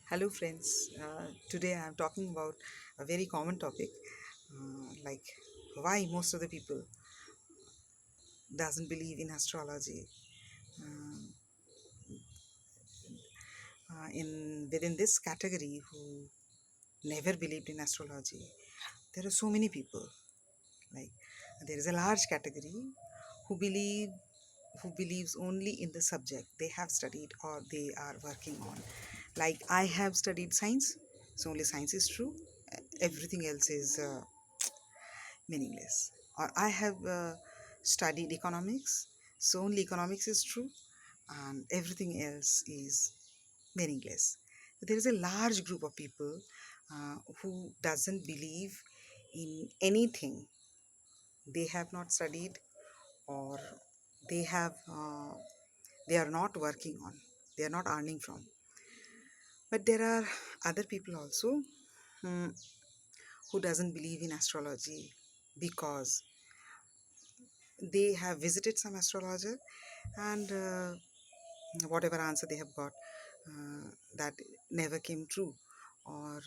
Hello, friends. Today I am talking about a very common topic, like why most of the people doesn't believe in astrology. In within this category, who never believed in astrology, there are so many people. Like there is a large category who believes only in the subject they have studied or they are working on. Like I have studied science, so only science is true. Everything else is meaningless. Or I have studied economics, so only economics is true, and everything else is meaningless. There is a large group of people who doesn't believe in anything they have not studied, or they have they are not working on, they are not earning from. But there are other people also mm, who doesn't believe in astrology because they have visited some astrologer, and whatever answer they have got, that never came true, or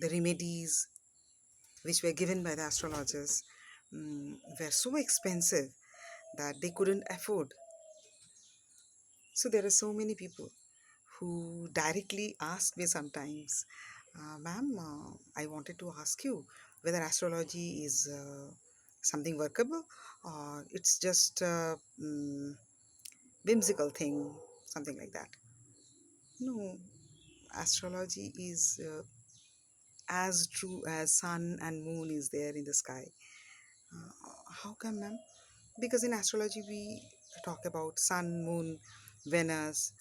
the remedies which were given by the astrologers were so expensive that they couldn't afford. So there are so many people who directly ask me sometimes, ma'am, I wanted to ask you whether astrology is something workable, or it's just a whimsical thing, something like that. No, astrology is as true as sun and moon is there in the sky. How come, ma'am? Because in astrology we talk about sun, moon, Venus,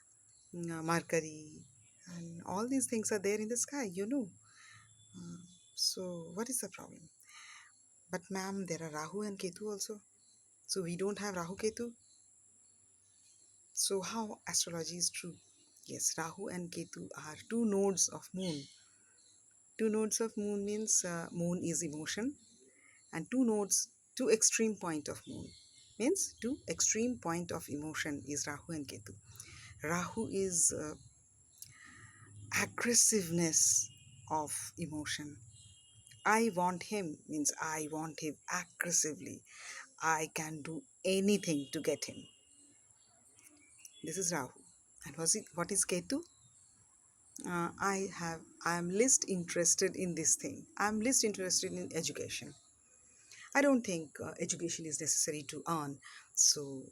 Mercury, and all these things are there in the sky. So what is the problem? But ma'am, there are Rahu and Ketu also. So we don't have Rahu Ketu. So how astrology is true? Yes, Rahu and Ketu are two nodes of moon. Two nodes of moon means moon is emotion, and two extreme point of moon means two extreme point of emotion is Rahu and Ketu. Rahu is aggressiveness of emotion. I want him means I want him aggressively. I can do anything to get him. This is Rahu. And what is Ketu? I am least interested in this thing. I am least interested in education. I don't think education is necessary to earn. So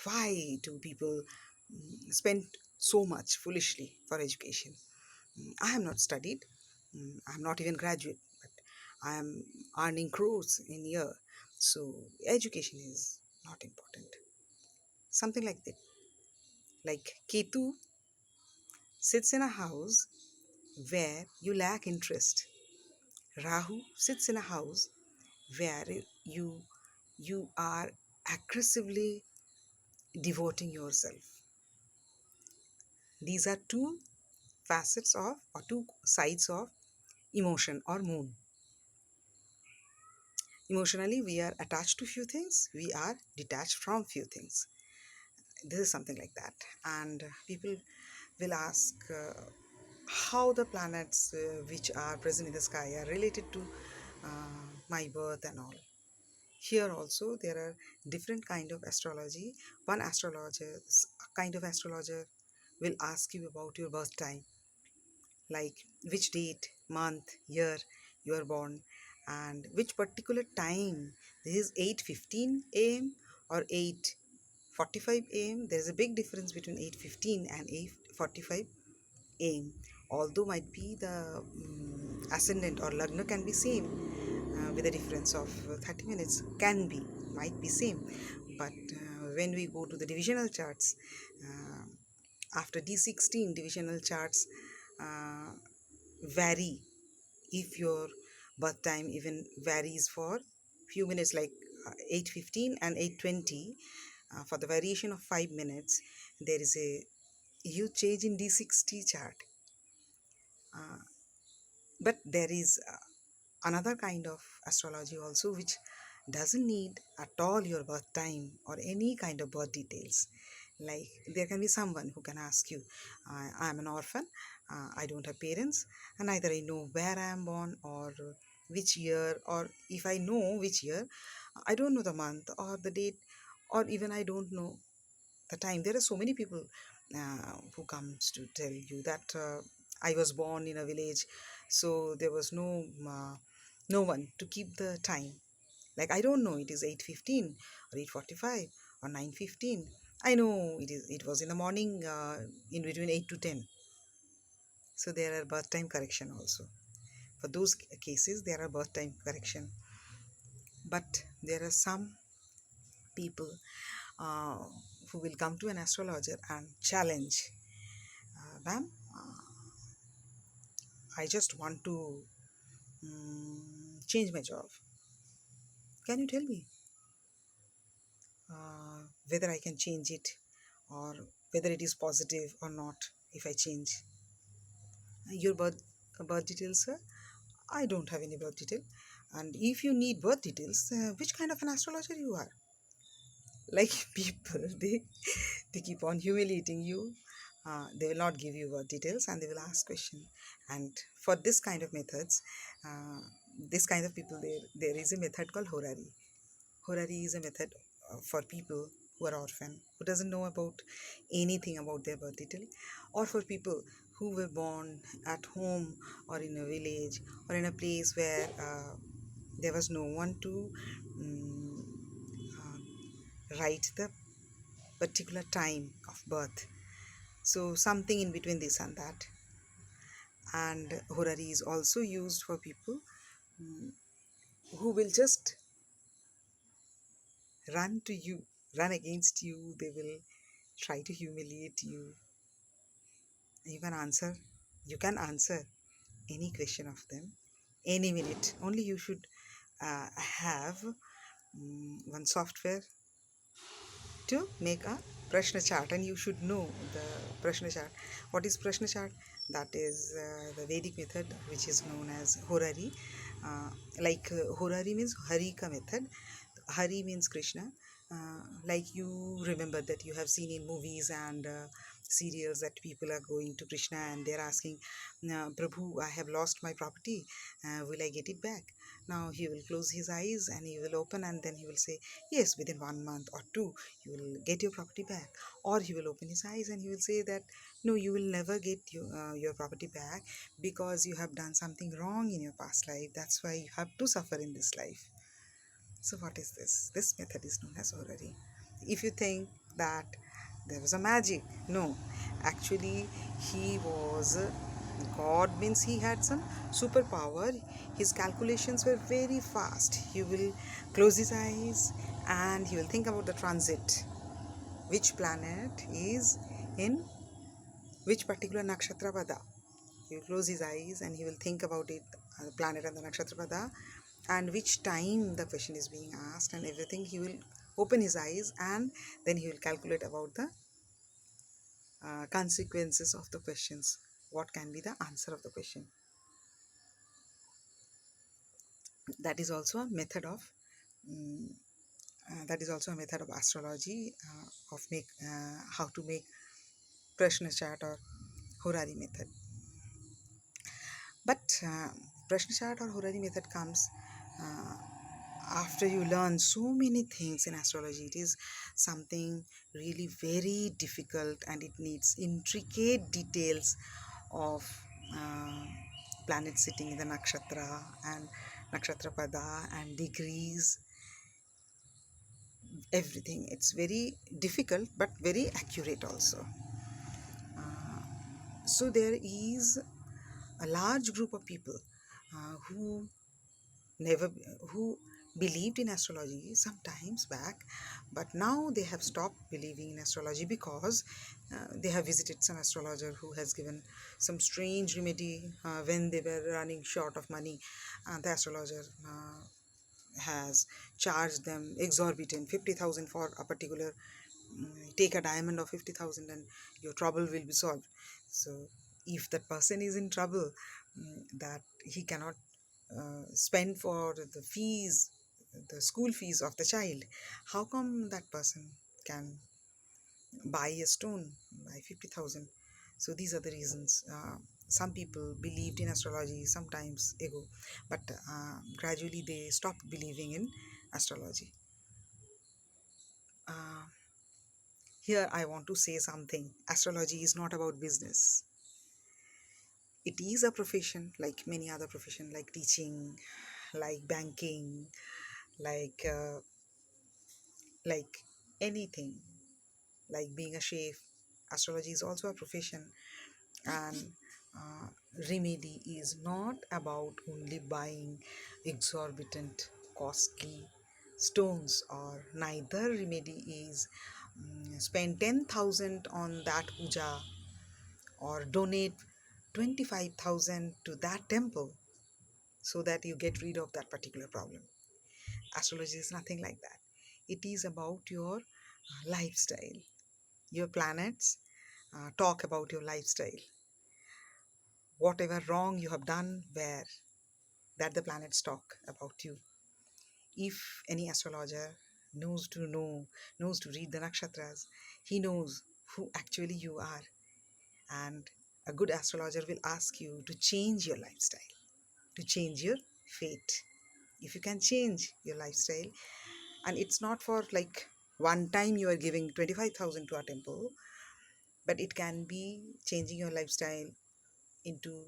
why do people spend so much foolishly for education? I have not studied. I am not even graduate, but I am earning crores in a year. So education is not important. Something like that. Like Ketu sits in a house where you lack interest. Rahu sits in a house where you are aggressively devoting yourself. These are two facets of, or two sides of emotion or moon. Emotionally, we are attached to few things, we are detached from few things. This is something like that. And people will ask how the planets which are present in the sky are related to my birth and all. Here also there are different kind of astrology. One astrologer, kind of astrologer, will ask you about your birth time, like which date, month, year you are born, and which particular time. This is 8:15 a.m. or 8:45 a.m. There is a big difference between 8:15 and 8:45 a.m. Although might be the ascendant or lagna can be same, with a difference of 30 minutes, can be, might be same. But when we go to the divisional charts, uh, after D16 divisional charts uh, vary. If your birth time even varies for few minutes, like 8:15 and 8:20, for the variation of 5 minutes, there is a huge change in D60 chart. But there is another kind of astrology also, which doesn't need at all your birth time or any kind of birth details. Like there can be someone who can ask you, I am an orphan, I don't have parents, and neither I know where I am born or which year, or if I know which year, I don't know the month or the date, or even I don't know the time. There are so many people who comes to tell you that I was born in a village, so there was no one to keep the time. Like I don't know it is 8:15 or 8:45 or 9:15. I know it was in the morning, in between 8 to 10. So there are birth time correction also. For those cases, there are birth time correction. But there are some people uh, who will come to an astrologer and challenge, ma'am, I just want to change my job. Can you tell me whether I can change it, or whether it is positive or not if I change your birth details, sir? I don't have any birth detail. And if you need birth details, which kind of an astrologer you are? Like people, they keep on humiliating you. They will not give you details, and they will ask question. And for this kind of methods, uh, this kind of people, there is a method called horary. Horary is a method for people who are orphan, who doesn't know about anything about their birth detail, or for people who were born at home or in a village or in a place where there was no one to um, write the particular time of birth. So something in between this and that. And horary is also used for people who will just run to you, run against you. They will try to humiliate you. You can answer, you can answer any question of them any minute. Only you should have one software to make a Prashna chart, and you should know the Prashna chart. What is Prashna chart? That is the Vedic method, which is known as Horari. Horari means Harika method. Hari means Krishna. Like you remember that you have seen in movies and serials that people are going to Krishna and they're asking, Prabhu, I have lost my property. Will I get it back? Now he will close his eyes and he will open, and then he will say, yes, within 1 month or two, you will get your property back. Or he will open his eyes and he will say that, no, you will never get your property back because you have done something wrong in your past life. That's why you have to suffer in this life. So, what is this? This method is known as horary. If you think that there was a magic, no, actually, he was God, means he had some superpower. His calculations were very fast. He will close his eyes and he will think about the transit. Which planet is in which particular nakshatra pada? He will close his eyes and he will think about it, the planet and the nakshatra pada, and which time the question is being asked and everything. He will open his eyes and then he will calculate about the consequences of the questions. What can be the answer of the question? That is also a method of um, astrology, of make how to make Prashna chart or Horari method. But Prashna chart or Horari method comes uh, after you learn so many things in astrology. It is something really very difficult and it needs intricate details of uh, planets sitting in the nakshatra and nakshatra pada and degrees, everything. It's very difficult but very accurate also. So there is a large group of people who never who believed in astrology sometimes back, but now they have stopped believing in astrology because they have visited some astrologer who has given some strange remedy when they were running short of money. The astrologer has charged them exorbitant 50,000 for a particular, take a diamond of 50,000 and your trouble will be solved. So if that person is in trouble, that he cannot spend for the fees, the school fees of the child, how come that person can buy a stone by 50,000? So these are the reasons. some people believed in astrology sometimes ago, but gradually they stopped believing in astrology. Uh, Here I want to say something. Astrology is not about business. It is a profession like many other profession, like teaching, like banking, like like anything, like being a chef. Astrology is also a profession, and uh, remedy is not about only buying exorbitant costly stones, or neither remedy is spend 10,000 on that puja or donate 25,000 to that temple so that you get rid of that particular problem. Astrology is nothing like that. It is about your lifestyle. Your planets talk about your lifestyle. Whatever wrong you have done, where that the planets talk about you. If any astrologer knows to read the nakshatras, he knows who actually you are. And a good astrologer will ask you to change your lifestyle, to change your fate. If you can change your lifestyle, and it's not for like one time you are giving 25,000 to a temple, but it can be changing your lifestyle into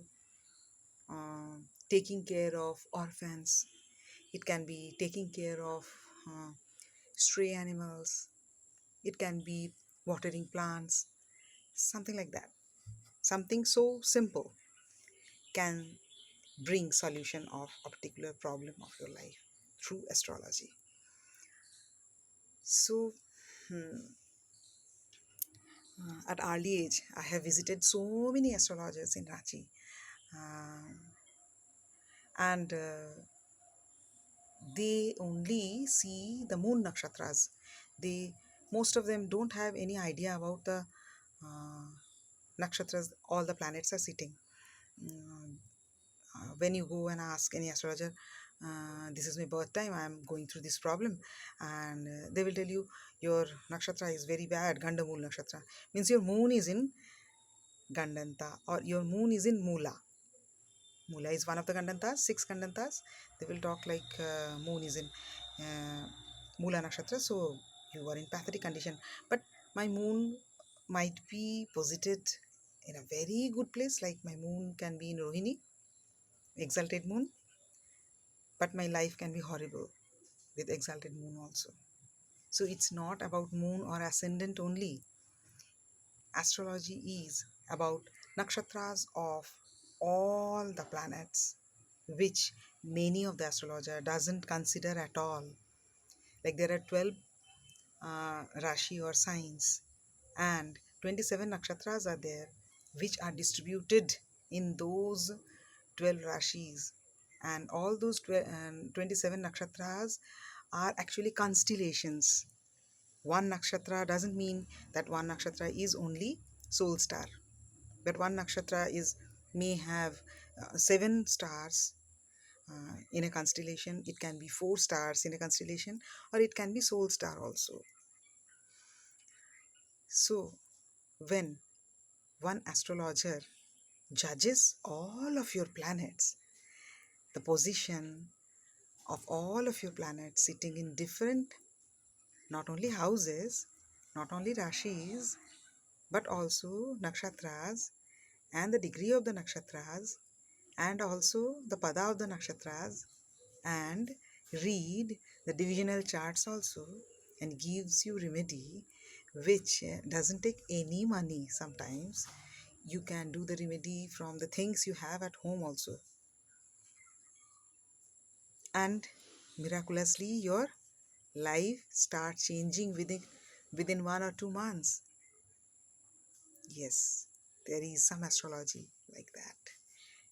taking care of orphans. It can be taking care of uh, stray animals. It can be watering plants, something like that. Something so simple can bring solution of a particular problem of your life through astrology. So at early age, I have visited so many astrologers in Ranchi, um, and they only see the moon nakshatras. They Most of them don't have any idea about the uh, nakshatras all the planets are sitting. Mm, when you go and ask any astrologer, this is my birth time, I am going through this problem, and they will tell you your nakshatra is very bad, Gandamul nakshatra. Means your moon is in Gandanta, or your moon is in Mula. Mula is one of the Gandantas, six Gandantas. They will talk like moon is in Mula nakshatra, so you are in pathetic condition. But my moon might be posited in a very good place, like my moon can be in Rohini, exalted moon, but my life can be horrible with exalted moon also. So it's not about moon or ascendant only. Astrology is about nakshatras of all the planets, which many of the astrologer doesn't consider at all. Like there are 12 rashi or signs, and 27 nakshatras are there, which are distributed in those 12 rashis, and all those 27 nakshatras are actually constellations. One nakshatra doesn't mean that one nakshatra is only soul star, but one nakshatra is may have seven stars in a constellation. It can be four stars in a constellation, or it can be soul star also. So when one astrologer judges all of your planets, the position of all of your planets sitting in different, not only houses, not only rashis, but also nakshatras, and the degree of the nakshatras, and also the pada of the nakshatras, and read the divisional charts also, and gives you remedy which doesn't take any money. Sometimes you can do the remedy from the things you have at home also, and miraculously your life starts changing within 1 or 2 months. Yes, there is some astrology like that.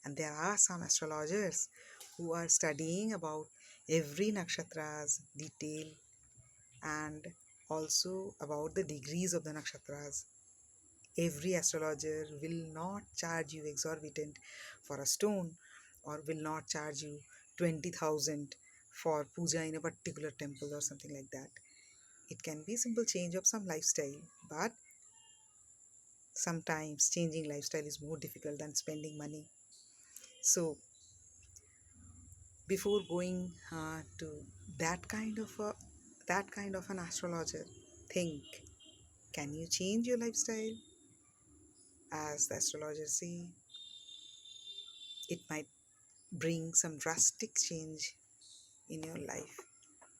And there are some astrologers who are studying about every nakshatra's detail, and also about the degrees of the nakshatras. Every astrologer will not charge you exorbitant for a stone, or will not charge you 20,000 for puja in a particular temple or something like that. It can be simple change of some lifestyle, but Sometimes changing lifestyle is more difficult than spending money. So before going to that kind of a that kind of an astrologer, think, can you change your lifestyle? As the astrologers say, it might bring some drastic change in your life.